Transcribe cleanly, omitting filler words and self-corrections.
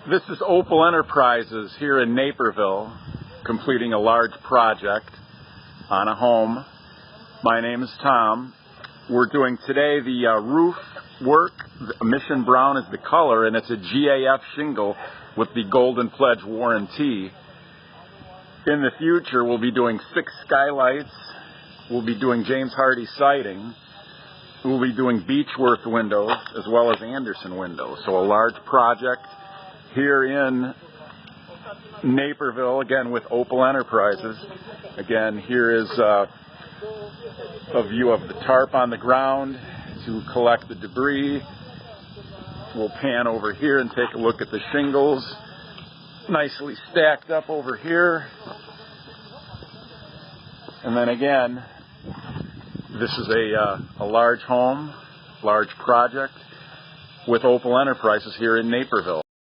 This is Opal Enterprises here in Naperville, completing a large project on a home. My name is Tom. We're doing today the roof work. Mission brown is the color, and it's a GAF shingle with the Golden Pledge warranty. In the future, we'll be doing 6 skylights. We'll be doing James Hardie siding. We'll be doing Beechworth windows as well as Anderson windows. So a large project here in Naperville, again with Opal Enterprises. Again, here is a view of the tarp on the ground to collect the debris. We'll pan over here and take a look at the shingles, nicely stacked up over here. And then again, this is a large home, large project with Opal Enterprises here in Naperville.